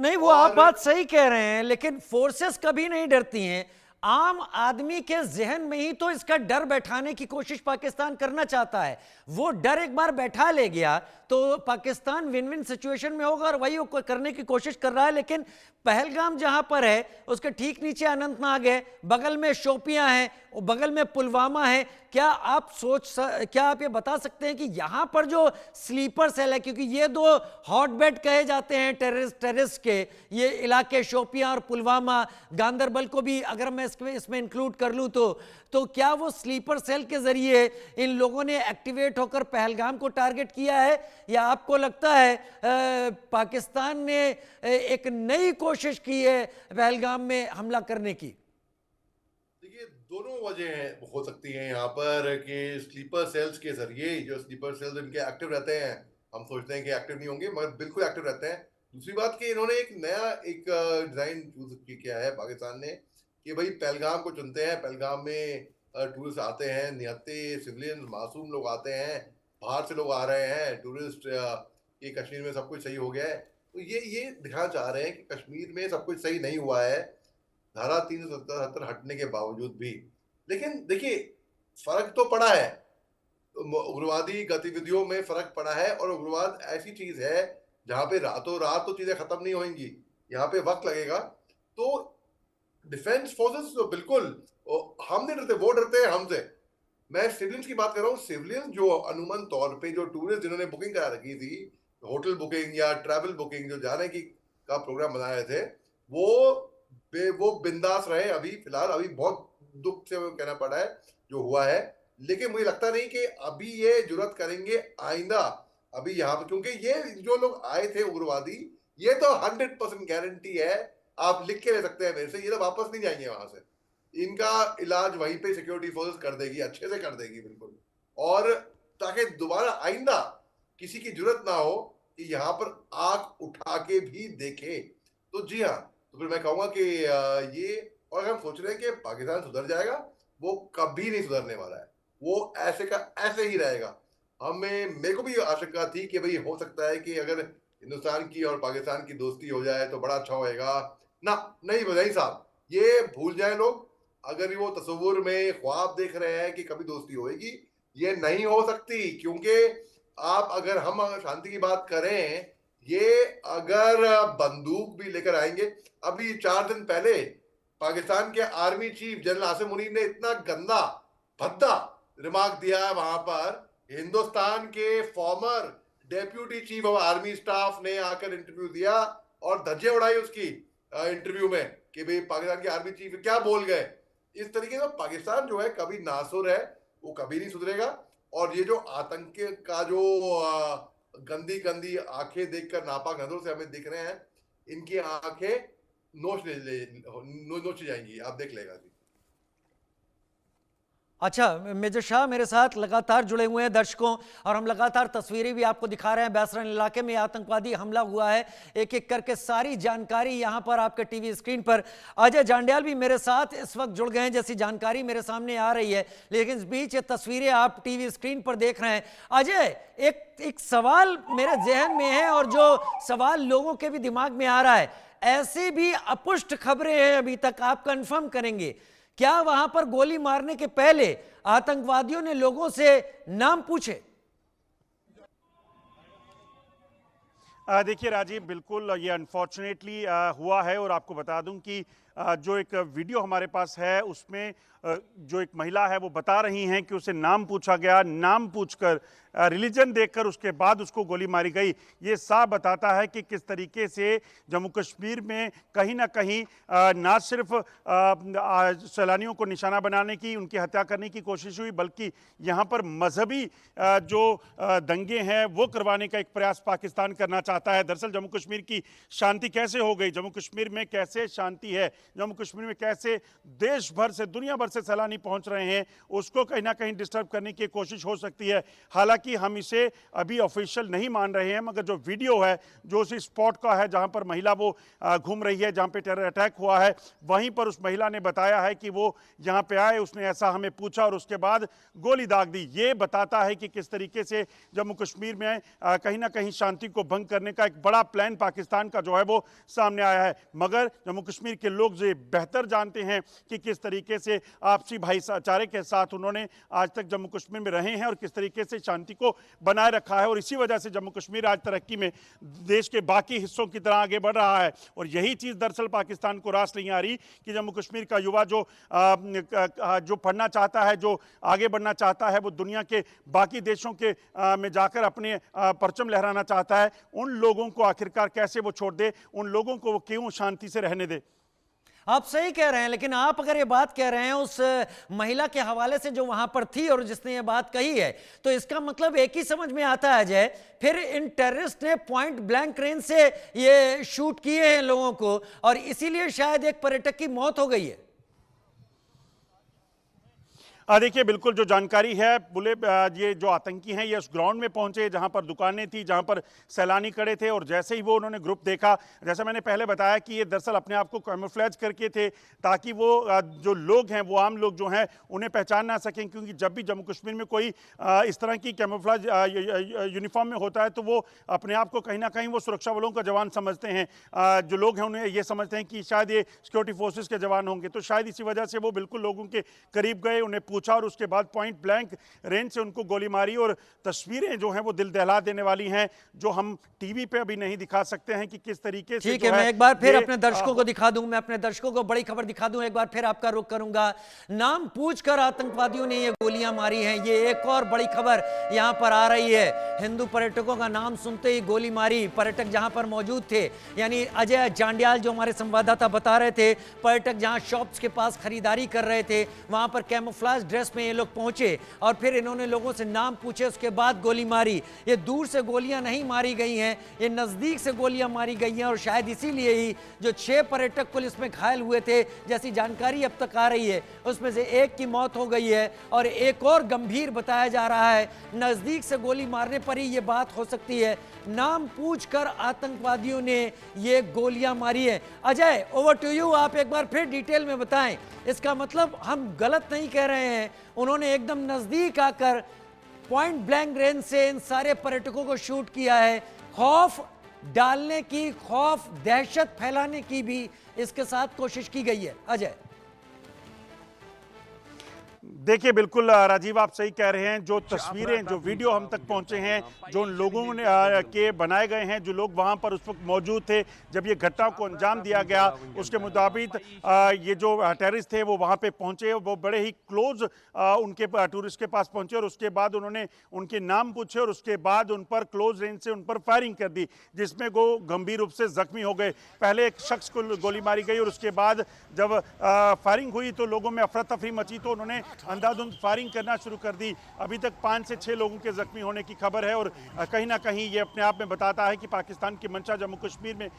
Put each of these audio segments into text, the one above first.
नहीं, वो आप और बात सही कह रहे हैं, लेकिन फोर्सेस कभी नहीं डरती हैं। आम आदमी के जहन में ही तो इसका डर बैठाने की कोशिश पाकिस्तान करना चाहता है। वो डर एक बार बैठा ले गया तो पाकिस्तान विन विन सिचुएशन में होगा, और वही वो करने की कोशिश कर रहा है। लेकिन पहलगाम जहां पर है उसके ठीक नीचे अनंतनाग है, बगल में शोपियां हैं, और बगल में पुलवामा है। क्या आप ये बता सकते हैं कि यहां पर जो स्लीपर सेल है, क्योंकि ये दो हॉटबेड कहे जाते हैं टेररिस्ट के, ये इलाके शोपियां और पुलवामा, गांदरबल को भी अगर मैं इसमें इंक्लूड कर लूं तो क्या वो स्लीपर सेल के जरिए इन लोगों ने एक्टिवेट होकर पहलगाम को टारगेट किया है, या आपको लगता है पाकिस्तान ने एक नई कोशिश की है पहलगाम में हमला करने की? देखिए, दोनों वजह हो सकती हैं यहाँ पर कि स्लीपर सेल्स के जरिए, जो स्लीपर सेल्स इनके एक्टिव रहते हैं, हम सोचते हैं कि एक्टिव नहीं होंगे मगर बिल्कुल एक्टिव रहते हैं। दूसरी बात कि इन्होंने एक नया डिजाइन चूज किया है पाकिस्तान ने, कि भाई पहलगाम को चुनते हैं। पहलगाम में टूरिस्ट आते हैं, निहत्ते सिविलियन मासूम लोग आते हैं, बाहर से लोग आ रहे हैं टूरिस्ट, कि कश्मीर में सब कुछ सही हो गया है। तो ये दिखाना चाह रहे हैं कि कश्मीर में सब कुछ सही नहीं हुआ है, धारा 377 हटने के बावजूद भी। लेकिन देखिए, फर्क तो पड़ा है, उग्रवादी गतिविधियों में फर्क पड़ा है, और उग्रवाद ऐसी चीज है जहां पे रातों रात तो चीजें खत्म नहीं होंगी, यहाँ पे वक्त लगेगा। तो डिफेंस फोर्सेस तो बिल्कुल, हम नहीं डरते, वो डरते हैं हमसे। मैं सिविलियंस की बात कर रहा हूँ। सिविलियंस जो अमूमन तौर पे जो टूरिस्ट जिन्होंने बुकिंग करा रखी थी, होटल बुकिंग या ट्रैवल बुकिंग, जो जाने की का प्रोग्राम बनाए थे, वो वो बिंदास रहे। अभी फिलहाल अभी बहुत दुख से कहना पड़ा है जो हुआ है, लेकिन मुझे लगता नहीं कि अभी ये जुर्रत करेंगे आइंदा। अभी यहाँ पे क्योंकि ये जो लोग आए थे उग्रवादी, ये तो 100% गारंटी है, आप लिख के ले सकते हैं मेरे से, ये तो वापस नहीं जाएंगे वहां से। इनका इलाज वहीं पे सिक्योरिटी फोर्स कर देगी, अच्छे से कर देगी बिल्कुल। और ताकि दोबारा आइंदा किसी की जरूरत ना हो कि यहाँ पर आंख उठा के भी देखे। तो जी हाँ, तो फिर मैं कहूंगा कि ये, और अगर हम सोच रहे हैं कि पाकिस्तान सुधर जाएगा, वो कभी नहीं सुधरने वाला है। वो ऐसे का ऐसे ही रहेगा। मेरे को भी आशंका थी कि भाई हो सकता है कि अगर हिंदुस्तान की और पाकिस्तान की दोस्ती हो जाए तो बड़ा अच्छा होएगा। ना, नहीं साहब, ये भूल जाए लोग। अगर वो तस्वुर में ख्वाब देख रहे हैं कि कभी दोस्ती होएगी, ये नहीं हो सकती। क्योंकि हम अगर शांति की बात करें, ये अगर बंदूक भी लेकर आएंगे। अभी 4 दिन पहले पाकिस्तान के army chief general Asim Munir ने इतना गंदा भद्दा रिमार्क दिया है वहां पर। हिंदुस्तान के farmer deputy chief of army staff ने आकर इंटरव्यू दिया और धज्जे उड़ाई उसकी इंटरव्यू में कि भाई पाकिस्तान के आर्मी चीफ क्या बोल गए। इस तरीके से पाकिस्तान जो है कभी नासुर है, वो कभी नहीं सुधरेगा। और ये जो आतंक का जो गंदी गंदी आंखें देखकर, नापाक नजरों से हमें दिख रहे हैं, इनकी आंखें नोच जाएंगी, आप देख लेगा जी। अच्छा, मेजर शाह मेरे साथ लगातार जुड़े हुए हैं दर्शकों, और हम लगातार तस्वीरें भी आपको दिखा रहे हैं। बैसरन इलाके में आतंकवादी हमला हुआ है, एक एक करके सारी जानकारी यहां पर आपके टीवी स्क्रीन पर। अजय जांडियाल भी मेरे साथ इस वक्त जुड़ गए हैं, जैसी जानकारी मेरे सामने आ रही है। लेकिन इस बीच ये तस्वीरें आप टीवी स्क्रीन पर देख रहे हैं। अजय, एक सवाल मेरे जहन में है, और जो सवाल लोगों के भी दिमाग में आ रहा है, ऐसी भी अपुष्ट खबरें हैं अभी तक, आप कंफर्म करेंगे, क्या वहां पर गोली मारने के पहले आतंकवादियों ने लोगों से नाम पूछे? देखिए राजीव, बिल्कुल ये अनफॉर्चुनेटली हुआ है। और आपको बता दूं कि जो एक वीडियो हमारे पास है उसमें जो एक महिला है वो बता रही हैं कि उसे नाम पूछा गया, नाम पूछकर रिलीजन देखकर उसके बाद उसको गोली मारी गई। ये साफ बताता है कि किस तरीके से जम्मू कश्मीर में कहीं ना कहीं ना सिर्फ सैलानियों को निशाना बनाने की, उनकी हत्या करने की कोशिश हुई, बल्कि यहाँ पर मजहबी जो दंगे हैं वो करवाने का एक प्रयास पाकिस्तान करना चाहता है। दरअसल जम्मू कश्मीर की शांति कैसे हो गई, जम्मू कश्मीर में कैसे शांति है, जम्मू कश्मीर में कैसे देश भर से, दुनिया भर से सैलानी पहुंच रहे हैं उसको कहीं ना कहीं डिस्टर्ब करने की कोशिश हो सकती है। हालांकि हम इसे अभी ऑफिशियल नहीं मान रहे हैं, मगर जो वीडियो है जो उस स्पॉट का है जहां पर महिला वो घूम रही है, जहां पे टेरर अटैक हुआ है, वहीं पर उस महिला ने बताया है कि वो यहां पे आए, उसने ऐसा हमें पूछा और उसके बाद गोली दाग दी। ये बताता है कि किस तरीके से जम्मू कश्मीर में कहीं ना कहीं शांति को भंग करने का एक बड़ा प्लान पाकिस्तान का जो है वो सामने आया है। मगर जम्मू कश्मीर के लोग ये बेहतर जानते हैं कि किस तरीके से आपसी भाईचारे के साथ उन्होंने आज तक जम्मू कश्मीर में रहे हैं और किस तरीके से शांति को बनाए रखा है, और इसी वजह से जम्मू कश्मीर आज तरक्की में देश के बाकी हिस्सों की तरह आगे बढ़ रहा है। और यही चीज दरअसल पाकिस्तान को रास नहीं आ रही कि जम्मू कश्मीर का युवा जो पढ़ना चाहता है, जो आगे बढ़ना चाहता है, वो दुनिया के बाकी देशों के में जाकर अपने परचम लहराना चाहता है, उन लोगों को आखिरकार कैसे वो छोड़ दे, उन लोगों को वो क्यों शांति से रहने दे। आप सही कह रहे हैं, लेकिन आप अगर ये बात कह रहे हैं उस महिला के हवाले से जो वहां पर थी और जिसने ये बात कही है, तो इसका मतलब एक ही समझ में आता है अजय, फिर इन टेररिस्ट ने पॉइंट ब्लैंक रेंज से ये शूट किए हैं लोगों को और इसीलिए शायद एक पर्यटक की मौत हो गई है। देखिए, बिल्कुल जो जानकारी है, बोले ये जो आतंकी हैं ये उस ग्राउंड में पहुंचे जहां पर दुकानें थी, जहां पर सैलानी खड़े थे, और जैसे ही वो उन्होंने ग्रुप देखा, जैसे मैंने पहले बताया कि ये दरअसल अपने आप को कैमोफ्लेज करके थे ताकि वो जो लोग हैं, वो आम लोग जो हैं, उन्हें पहचान ना सकें, क्योंकि जब भी जम्मू कश्मीर में कोई इस तरह की कैमोफ्लेज यूनिफॉर्म में होता है तो वो अपने आप को कहीं ना कहीं वो सुरक्षा बलों का जवान समझते हैं। जो लोग हैं उन्हें ये समझते हैं कि शायद ये सिक्योरिटी फोर्सेज के जवान होंगे, तो शायद इसी वजह से वो बिल्कुल लोगों के करीब गए, उन्हें पूछा और उसके बाद पॉइंट ब्लैंक रेंज से उनको गोली मारी। और तस्वीरें जो हैं वो दिल दहला देने वाली हैं, जो हम टीवी पे अभी नहीं दिखा सकते हैं कि किस तरीके से। ठीक है, मैं एक बार फिर अपने दर्शकों को दिखा दूं, मैं अपने दर्शकों को बड़ी खबर दिखा दूं, एक बार फिर आपका रुख करूंगा। नाम पूछकर आतंकवादियों ने ये गोलियां मारी हैं, ये एक और बड़ी खबर यहां पर आ रही है। हिंदू पर्यटकों का नाम सुनते ही गोली मारी, पर्यटक जहां पर मौजूद थे, यानी अजय जांडियाल जो हमारे संवाददाता बता रहे थे, पर्यटक जहां शॉप्स के पास खरीदारी कर रहे थे, वहां पर कैमोफ्लेज ड्रेस में ये लोग पहुंचे और फिर इन्होंने लोगों से नाम पूछे, उसके बाद गोली मारी। ये दूर से गोलियां नहीं मारी गई हैं, ये नजदीक से गोलियां मारी गई हैं, और शायद इसीलिए ही जो 6 पर्यटक पुलिस में घायल हुए थे, जैसी जानकारी अब तक आ रही है, उसमें से एक की मौत हो गई है और एक और गंभीर बताया जा रहा है। नजदीक से गोली मारने पर ही ये बात हो सकती है, नाम पूछकर आतंकवादियों ने ये गोलियां मारी है। अजय, ओवर टू यू, आप एक बार फिर डिटेल में बताएं, इसका मतलब हम गलत नहीं कह रहे हैं, उन्होंने एकदम नजदीक आकर पॉइंट ब्लैंक रेंज से इन सारे पर्यटकों को शूट किया है, खौफ डालने की, खौफ दहशत फैलाने की भी इसके साथ कोशिश की गई है। अजय, देखिए, बिल्कुल राजीव आप सही कह रहे हैं। जो तस्वीरें, जो वीडियो हम तक पहुंचे हैं, जो उन लोगों ने के बनाए गए हैं, जो लोग वहां पर उस वक्त मौजूद थे जब ये घटना को अंजाम दिया गया, उसके मुताबिक ये जो टेररिस्ट थे वो वहां पे पहुंचे, वो बड़े ही क्लोज उनके टूरिस्ट के पास पहुंचे और उसके बाद उन्होंने उनके नाम पूछे और उसके बाद उन पर क्लोज रेंज से उन पर फायरिंग कर दी, जिसमें वो गंभीर रूप से जख्मी हो गए। पहले एक शख्स को गोली मारी गई और उसके बाद जब फायरिंग हुई तो लोगों में अफरा तफरी मची, तो उन्होंने अंधाधुंध फायरिंग करना शुरू कर दी। अभी तक 5 से 6 लोगों के जख्मी होने की खबर है, और कहीं ना कहीं ये अपने आप में बताता है कि पाकिस्तान की मंशा जम्मू कश्मीर में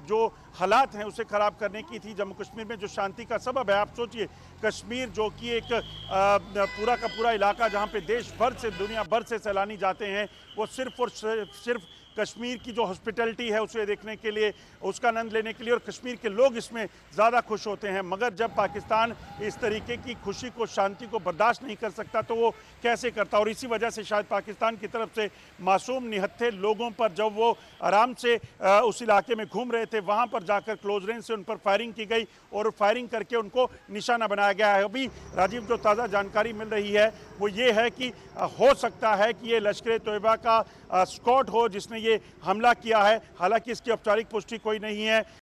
जो हालात हैं उसे खराब करने की थी। जम्मू कश्मीर में जो शांति का सबब है, आप सोचिए, कश्मीर जो कि एक पूरा का पूरा इलाका जहाँ पे देश भर से, दुनिया भर से सैलानी जाते हैं, वो सिर्फ और सिर्फ कश्मीर की जो हॉस्पिटैलिटी है उसे देखने के लिए, उसका आनंद लेने के लिए, और कश्मीर के लोग इसमें ज़्यादा खुश होते हैं। मगर जब पाकिस्तान इस तरीके की खुशी को, शांति को बर्दाश्त नहीं कर सकता तो वो कैसे करता। और इसी वजह से शायद पाकिस्तान की तरफ से मासूम निहत्थे लोगों पर, जब वो आराम से उस इलाके में घूम रहे थे, वहाँ पर जाकर क्लोज रेंज से उन पर फायरिंग की गई और फायरिंग करके उनको निशाना बनाया गया है। अभी राजीव जो ताज़ा जानकारी मिल रही है वो ये है कि हो सकता है कि ये लश्कर तोयबा का स्क्वाड हो जिसने ये हमला किया है। हालांकि इसकी औपचारिक पुष्टि कोई नहीं है,